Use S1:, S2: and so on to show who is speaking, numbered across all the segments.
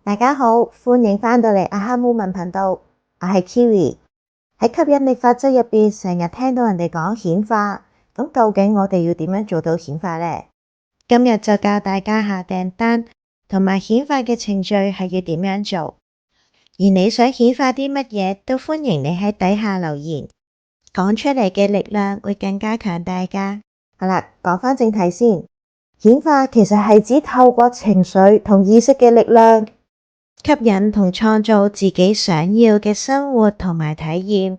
S1: 大家好，歡迎返到嚟阿哈 Moment 頻道，我係 Kiwi。喺吸引力法則入邊，成日聽到人哋講顯化，咁究竟我哋要點樣做到顯化呢？今日就教大家下訂單同埋顯化嘅程序係要點樣做。而你想顯化啲乜嘢，都歡迎你喺底下留言，講出嚟嘅力量會更加強大㗎。好啦，講返正題先。顯化其實係指透過情緒同意識嘅力量，吸引同創造自己想要嘅生活同埋體驗。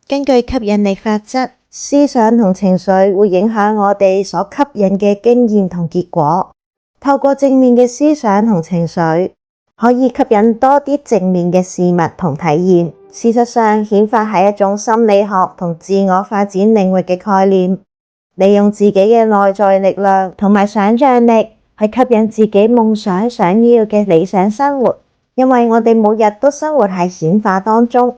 S1: 根據吸引力法則，思想同情緒會影響我哋所吸引嘅經驗同結果。透過正面嘅思想同情緒，可以吸引多啲正面嘅事物同體驗。事實上，顯化係一種心理學同自我發展領域嘅概念，利用自己嘅內在力量同埋想象力去吸引自己夢想要嘅理想生活。因為我哋每日都生活喺顯化當中，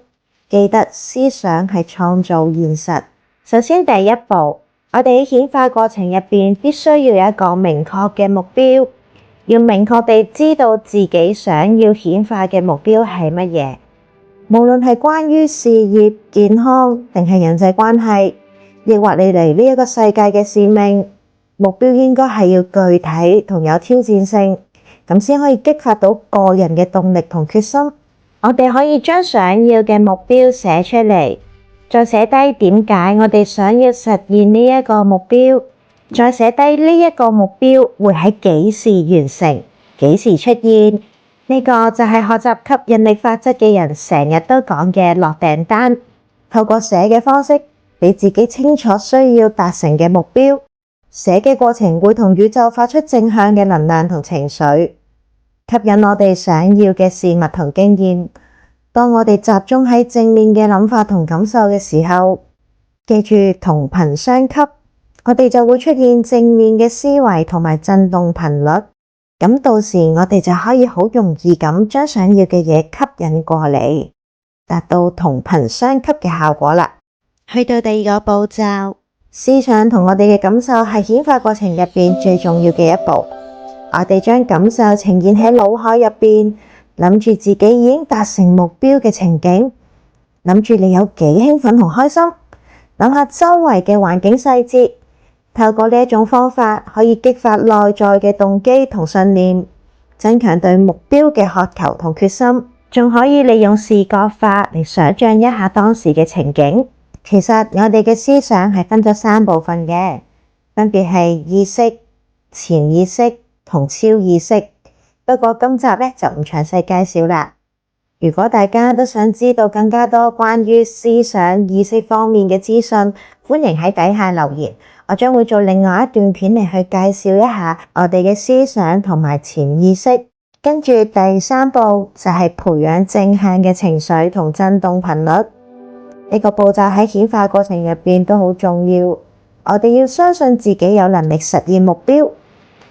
S1: 記得思想係創造現實。首先第一步，我哋喺顯化過程入邊必須要有一個明確嘅目標，要明確地知道自己想要顯化嘅目標係乜嘢。無論係關於事業、健康定係人際關係，亦或你嚟呢一個世界嘅使命，目標應該係要具體同有挑戰性，咁先可以激發到個人嘅動力同決心。我哋可以將想要嘅目標寫出嚟，再寫低點解我哋想要實現呢一個目標，再寫低呢一個目標會喺幾時完成、幾時出現。呢個就係學習吸引力法則嘅人成日都講嘅落訂單。透過寫嘅方式，俾自己清楚需要達成嘅目標。寫嘅過程會同宇宙發出正向嘅能量同情緒，吸引我哋想要嘅事物同經驗。當我哋集中喺正面嘅諗法同感受嘅時候，記住同頻相吸，我哋就會出現正面嘅思維同埋震動頻率。咁到時我哋就可以好容易咁將想要嘅嘢吸引過嚟，達到同頻相吸嘅效果啦。去到第二個步驟，思想同我哋嘅感受係顯化過程入邊最重要嘅一步。我哋將感受呈現喺腦海入邊，諗住自己已經達成目標嘅情景，諗住你有幾興奮同開心，諗下周圍嘅環境細節。透過呢一種方法，可以激發內在嘅動機同信念，增強對目標嘅渴求同決心，仲可以利用視覺化嚟想象一下當時嘅情景。其實我哋嘅思想係分咗3部分嘅，分別係意識、潛意識同超意識。不過今集呢就唔詳細介紹啦。如果大家都想知道更加多關於思想意識方面嘅資訊，歡迎喺底下留言，我將會做另外一段片嚟去介紹一下我哋嘅思想同埋潛意識。跟住第3步就係培養正向嘅情緒同震動頻率。呢個步驟喺顯化過程入邊都好重要。我哋要相信自己有能力實現目標，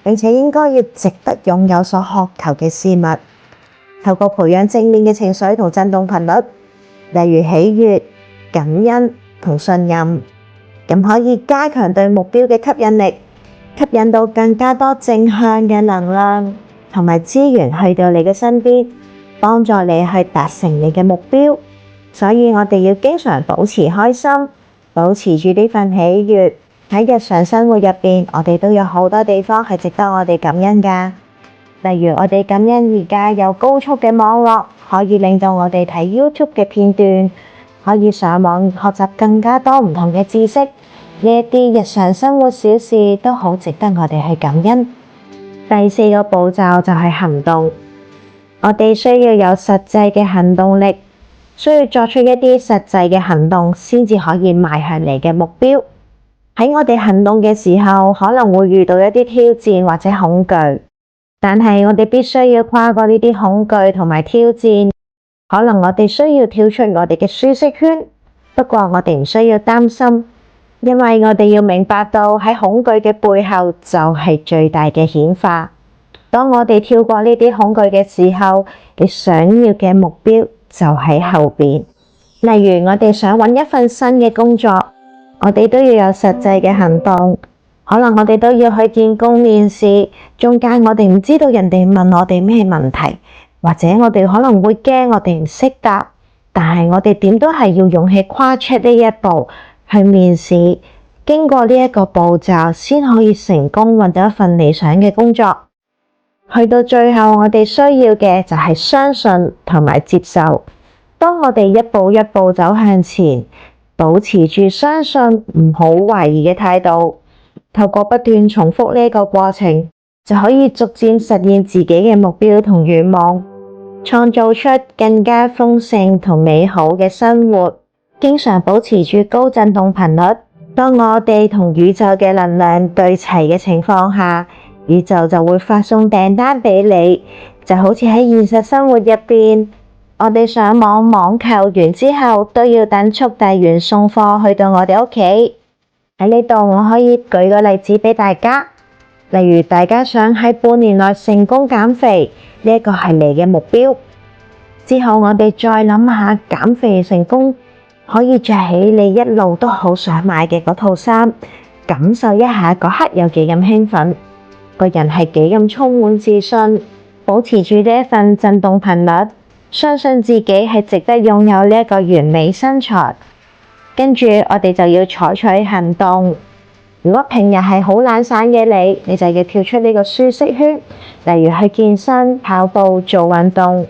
S1: 並且應該要值得擁有所渴求嘅事物。透過培養正面嘅情緒同震動頻率，例如喜悅、感恩同信任，咁可以加強對目標嘅吸引力，吸引到更加多正向嘅能量同埋資源去到你嘅身邊，幫助你去達成你嘅目標。所以我哋要經常保持開心，保持住呢份喜悅。喺日常生活入邊，我哋都有好多地方係值得我哋感恩㗎。例如我哋感恩而家有高速嘅網絡，可以令到我哋睇 YouTube 嘅片段，可以上網學習更加多唔同嘅知識。呢一啲日常生活小事都好值得我哋去感恩。第4個步驟就係行動。我哋需要有實際嘅行動力，需要作出一啲實際嘅行動，先至可以邁向你嘅目標。喺我哋行動嘅時候，可能會遇到一啲挑戰或者恐懼，但係我哋必須要跨過呢啲恐懼同埋挑戰。可能我哋需要跳出我哋嘅舒適圈，不過我哋唔需要擔心，因為我哋要明白到喺恐懼嘅背後就係最大嘅顯化。當我哋跳過呢啲恐懼嘅時候，你想要嘅目標就喺後邊。例如我哋想揾一份新嘅工作，我哋都要有實際嘅行動。可能我哋都要去見工面試，中間我哋唔知道人哋問我哋咩問題，或者我哋可能會驚我哋唔識答，但係我哋點都係要勇氣跨出呢一步去面試，經過呢一個步驟先可以成功揾到一份理想嘅工作。去到最後，我哋需要嘅就係相信同埋接受。當我哋一步一步走向前，保持住相信唔好懷疑嘅態度，透過不斷重複呢個過程，就可以逐漸實現自己嘅目標同願望，創造出更加豐盛同美好嘅生活。經常保持住高振動頻率，當我哋同宇宙嘅能量對齊嘅情況下，宇宙就會發送訂單俾你，就好似喺現實生活入邊，我哋上網購完之後都要等速遞員送貨去到我哋屋企。喺呢度我可以舉個例子俾大家，例如大家想喺半年內成功減肥，呢一個係你嘅目標。之後我哋再諗下減肥成功，可以着起你一路都好想買嘅嗰套衫，感受一下嗰刻有幾咁興奮，個人係幾咁充滿自信，保持住呢一份振動頻率，相信自己係值得擁有呢一個完美身材。跟住我哋就要採取行動。如果平日係好懶散嘅你就要跳出呢個舒適圈，例如去健身、跑步、做運動，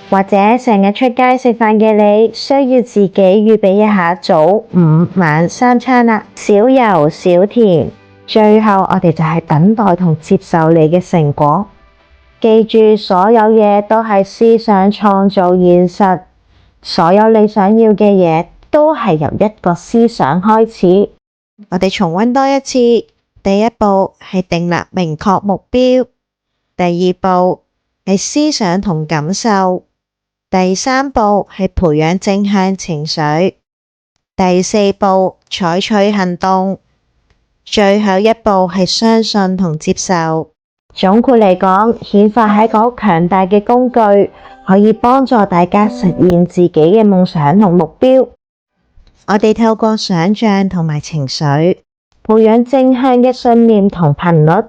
S1: 或者成日出街食飯嘅你，需要自己預備一下早、午、晚三餐啦，少油少甜。最後我哋就係等待同接受你嘅成果。記住，所有嘢都係思想創造現實，所有你想要嘅嘢都係由一個思想開始。我哋重溫多一次，第一步係訂立明確目標，第二步係思想同感受，第三步係培養正向情緒，第四步採取行動，最後一步係相信同接受。總括嚟講，顯化係一個好強大嘅工具，可以幫助大家實現自己嘅夢想同目標。我哋透過想象同埋情緒，培養正向嘅信念同頻率，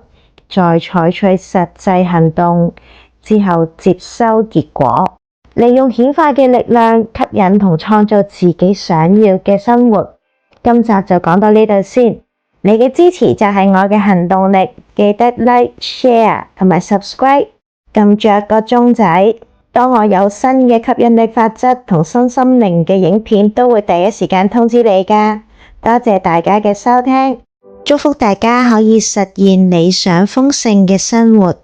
S1: 再採取實際行動之後接收結果，利用顯化嘅力量吸引同創造自己想要嘅生活。今集就講到呢度先。你嘅支持就係我嘅行動力，記得 Like、Share 同埋 Subscribe， 撳着個鐘仔，當我有新嘅吸引力法則同身心靈嘅影片，都會第一時間通知你㗎。多謝大家嘅收聽，祝福大家可以實現理想豐盛嘅生活。